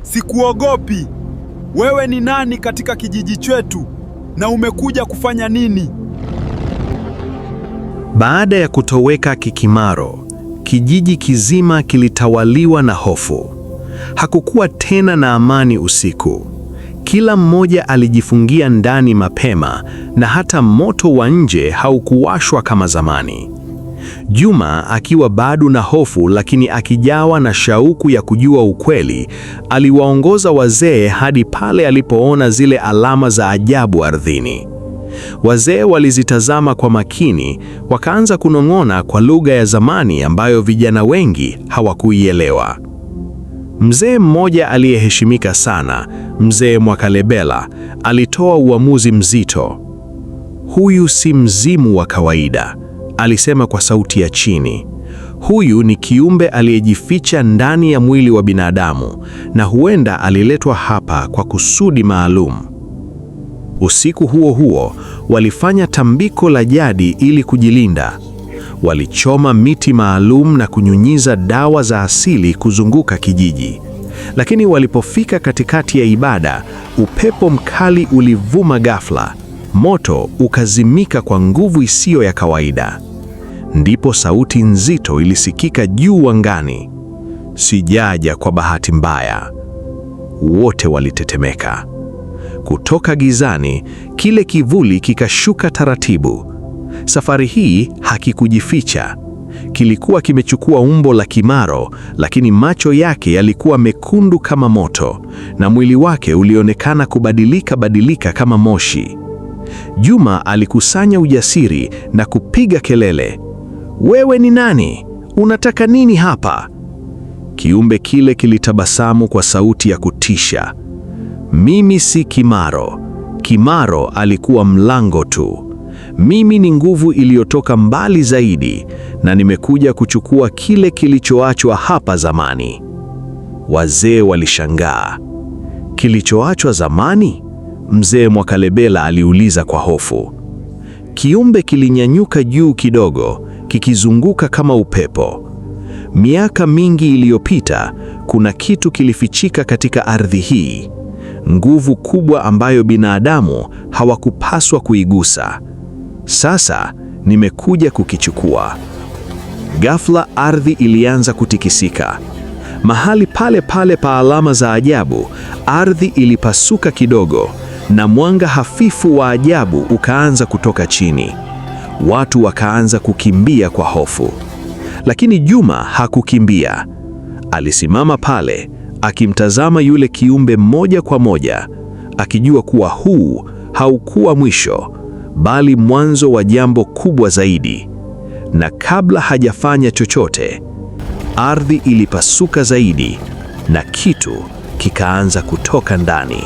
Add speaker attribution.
Speaker 1: Sikuogopi. Wewe ni nani katika kijiji chetu na umekuja kufanya nini?
Speaker 2: Baada ya kutoweka Kikimaro, kijiji kizima kilitawaliwa na hofu. Hakukuwa tena na amani usiku. Kila mmoja alijifungia ndani mapema na hata moto wa nje haukuwashwa kama zamani. Juma, akiwa bado na hofu lakini akijawa na shauku ya kujua ukweli, aliwaongoza wazee hadi pale alipoona zile alama za ajabu ardhini. Wazee walizitazama kwa makini, wakaanza kunong'ona kwa lugha ya zamani ambayo vijana wengi hawakuielewa. Mzee mmoja aliyeheshimika sana, Mzee Mwakalebela, alitoa uamuzi mzito. Huyu si mzimu wa kawaida, alisema kwa sauti ya chini. Huyu ni kiumbe aliyejificha ndani ya mwili wa binadamu na huenda aliletwa hapa kwa kusudi maalum. Usiku huo huo, walifanya tambiko la jadi ili kujilinda. Walichoma miti maalum na kunyunyiza dawa za asili kuzunguka kijiji. Lakini walipofika katikati ya ibada, upepo mkali ulivuma ghafla. Moto ukazimika kwa nguvu isiyo ya kawaida. Ndipo sauti nzito ilisikika juu angani. Sijaja kwa bahati mbaya. Wote walitetemeka. Kutoka gizani, kile kivuli kikashuka taratibu. Safari hii hakikujificha. Kilikuwa kimechukua umbo la Kimaro, lakini macho yake yalikuwa mekundu kama moto, na mwili wake ulionekana kubadilika kama moshi. Juma alikusanya ujasiri na kupiga kelele. Wewe ni nani? Unataka nini hapa? Kiumbe kile kilitabasamu kwa sauti ya kutisha. Mimi si Kimaro. Kimaro alikuwa mlango tu. Mimi ni nguvu iliyotoka mbali zaidi, na nimekuja kuchukua kile kilichoachwa hapa zamani. Wazee walishangaa. Kilichoachwa zamani? Mzee Mwakalebela aliuliza kwa hofu. Kiumbe kilinyanyuka juu kidogo, kikizunguka kama upepo. Miaka mingi iliyopita, kuna kitu kilifichika katika ardhi hii. Nguvu kubwa ambayo binadamu hawakupaswa kuigusa. Sasa nimekuja kukichukua. Ghafla ardhi ilianza kutikisika. Mahali pale pale pa alama za ajabu, ardhi ilipasuka kidogo na mwanga hafifu wa ajabu ukaanza kutoka chini. Watu wakaanza kukimbia kwa hofu. Lakini Juma hakukimbia. Alisimama pale, akimtazama yule kiumbe moja kwa moja, akijua kuwa huu haukuwa mwisho, bali mwanzo wa jambo kubwa zaidi. Na kabla hajafanya chochote, ardhi ilipasuka zaidi na kitu kikaanza kutoka ndani.